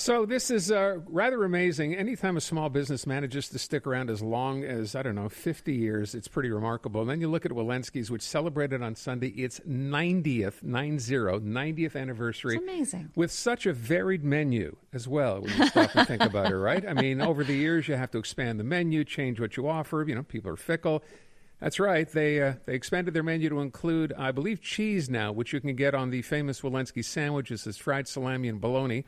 So this is rather amazing. Anytime a small business manages to stick around as long as, 50 years, it's pretty remarkable. And then you look at Wilensky's, which celebrated on Sunday its 90th anniversary. It's amazing. With such a varied menu as well, when you stop and think about it, right? I mean, over the years, you have to expand the menu, change what you offer. People are fickle. That's right. They expanded their menu to include, I believe, cheese now, which you can get on the famous Wilensky sandwiches as fried salami and bologna.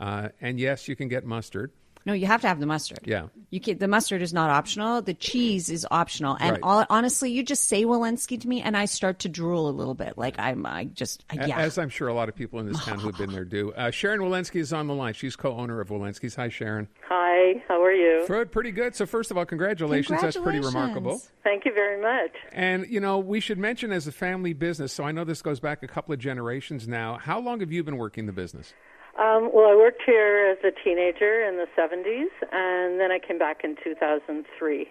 And yes, you can get mustard. No, you have to have the mustard. Yeah. The mustard is not optional. The cheese is optional. And Right. honestly, you just say Wilensky to me and I start to drool a little bit. Like yeah. As I'm sure a lot of people in this town who've been there do. Sharon Wilensky is on the line. She's co-owner of Wilensky's. Hi, Sharon. Hi, how are you? Pretty good. So first of all, congratulations. That's pretty remarkable. Thank you very much. And, we should mention as a family business, so I know this goes back a couple of generations now. How long have you been working the business? Well, I worked here as a teenager in the 70s, and then I came back in 2003.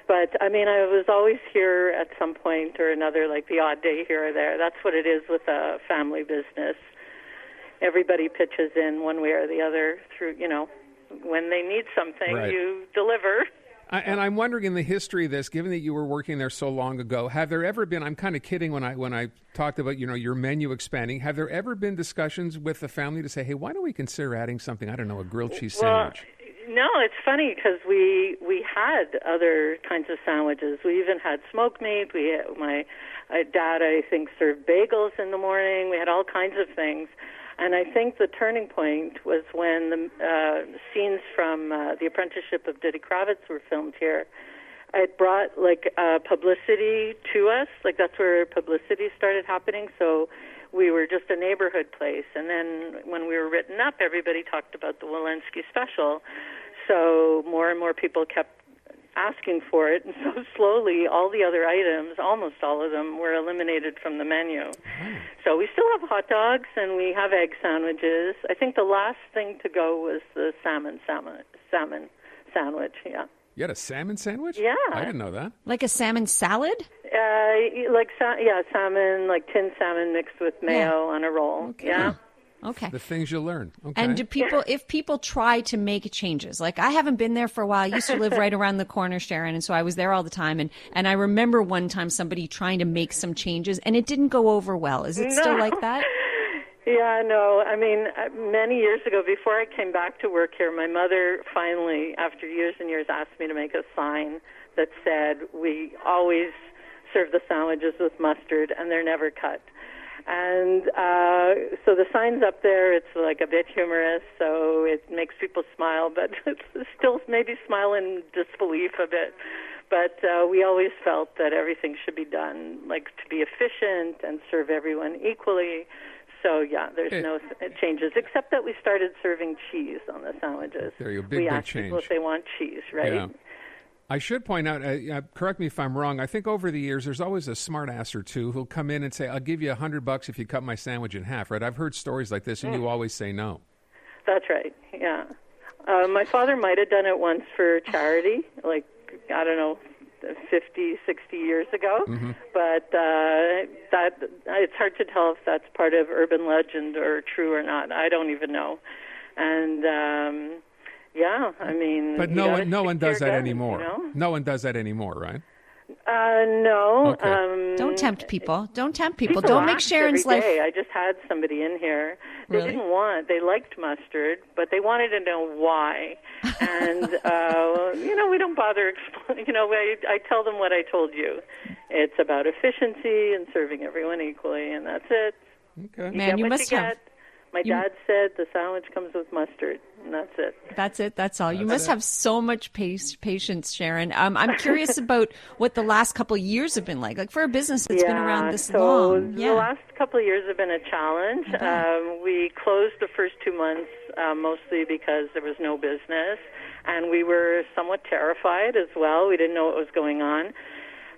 But, I was always here at some point or another, like the odd day here or there. That's what it is with a family business. Everybody pitches in one way or the other through, when they need something, right. You deliver. And I'm wondering, in the history of this, given that you were working there so long ago, have there ever been, I'm kind of kidding when I talked about, your menu expanding, have there ever been discussions with the family to say, hey, why don't we consider adding something, a grilled cheese sandwich? No, it's funny because we had other kinds of sandwiches. We even had smoked meat. My dad, I think, served bagels in the morning. We had all kinds of things. And I think the turning point was when the scenes from The Apprenticeship of Diddy Kravitz were filmed here. It brought, publicity to us. That's where publicity started happening. So we were just a neighborhood place. And then when we were written up, everybody talked about the Wilensky special. So more and more people kept asking for it, and so slowly all the other items, almost all of them, were eliminated from the menu. So we still have hot dogs and we have egg sandwiches. I think the last thing to go was the salmon sandwich, yeah. You had a salmon sandwich? Yeah. I didn't know that. Like a salmon salad? Salmon, like tinned salmon mixed with mayo on a roll. Okay. Yeah. Okay. The things you learn. Okay. And if people try to make changes, I haven't been there for a while. I used to live right around the corner, Sharon, and so I was there all the time. And I remember one time somebody trying to make some changes, and it didn't go over well. Is it still like that? Yeah, no. Many years ago, before I came back to work here, my mother finally, after years and years, asked me to make a sign that said, we always serve the sandwiches with mustard, and they're never cut. And so the sign's up there. It's a bit humorous, so it makes people smile, but it's still maybe smile in disbelief a bit. But we always felt that everything should be done, to be efficient and serve everyone equally. So, yeah, there's no changes, except that we started serving cheese on the sandwiches. There you go, big ask change. People if they want cheese, right? Yeah. I should point out, correct me if I'm wrong, I think over the years there's always a smart ass or two who'll come in and say, I'll give you $100 if you cut my sandwich in half, right? I've heard stories like this, and you always say no. That's right, yeah. My father might have done it once for charity, 50, 60 years ago, but that it's hard to tell if that's part of urban legend or true or not. I don't even know. And yeah, But no one does that anymore. No one does that anymore, right? No. Okay. Don't tempt people. Don't make Sharon's every life. day. I just had somebody in here. They they liked mustard, but they wanted to know why. And, we don't bother explaining. I tell them what I told you. It's about efficiency and serving everyone equally, and that's it. Okay. Man, you must have. My dad said the sandwich comes with mustard, and that's it. That's it. That's all. You must have so much patience, Sharon. I'm curious about what the last couple of years have been like for a business that's been around this long. The last couple of years have been a challenge. We closed the first 2 months mostly because there was no business, and we were somewhat terrified as well. We didn't know what was going on.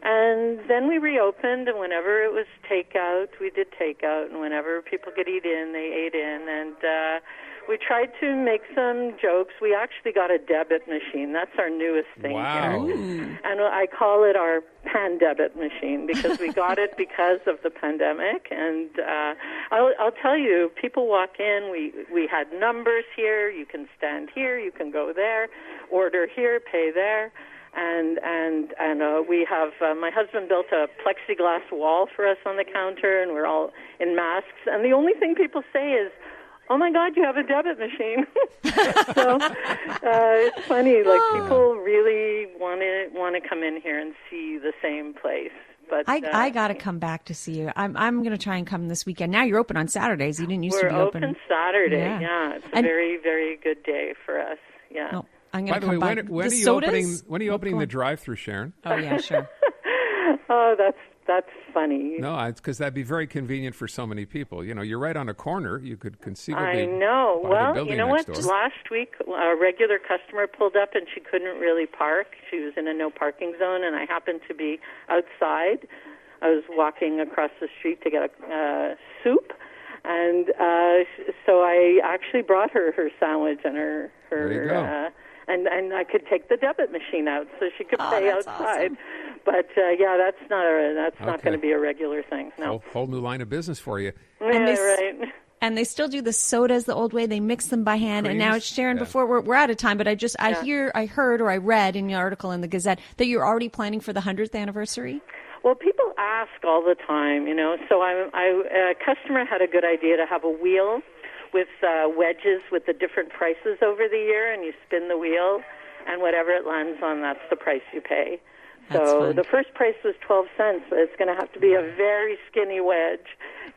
And then we reopened, and whenever it was takeout, we did takeout, and whenever people could eat in, they ate in. And we tried to make some jokes. We actually got a debit machine. That's our newest thing here. Wow. And I call it our pan-debit machine because we got it because of the pandemic. And I'll tell you, people walk in, we had numbers here, you can stand here, you can go there, order here, pay there. And we have, my husband built a plexiglass wall for us on the counter, and we're all in masks. And the only thing people say is, "Oh my God, you have a debit machine." So it's funny, like people really want to come in here and see the same place. But I got to come back to see you. I'm going to try and come this weekend. Now you're open on Saturdays. You didn't used to be open. We're open Saturday. Yeah, it's a very, very good day for us. Yeah. Oh, I'm By going the to way, come back. when are you opening the drive-through, Sharon? Oh yeah, sure. Oh, that's funny. No, it's because that'd be very convenient for so many people. You know, you're right on a corner. You could conceivably. I know. buy the Well, building you know next what? door. Last week, a regular customer pulled up and she couldn't really park. She was in a no parking zone, and I happened to be outside. I was walking across the street to get a soup, and so I actually brought her sandwich and her There you go. and I could take the debit machine out so she could pay that's outside. awesome. But yeah, that's not going to be a regular thing. No. Whole new line of business for you. And they right. And they still do the sodas the old way. They mix them by hand. And now, Creams? Sharon, Yeah. before we're out of time, but I heard or I read in the article in the Gazette that you're already planning for the 100th anniversary. Well, people ask all the time, you know. So a customer had a good idea to have a wheel with wedges with the different prices over the year, and you spin the wheel, and whatever it lands on, that's the price you pay. That's So fun. the first price was 12 cents, but it's going to have to be a very skinny wedge,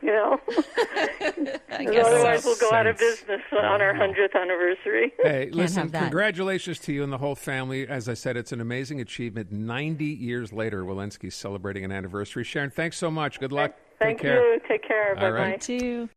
you know. I guess Otherwise, so. we'll go out of business on our 100th anniversary. Hey, listen, have that. congratulations to you and the whole family. As I said, it's an amazing achievement. 90 years later, Wilensky's celebrating an anniversary. Sharon, thanks so much. Good luck. Thank Take care. you. Take care. All Bye-bye. right. Too.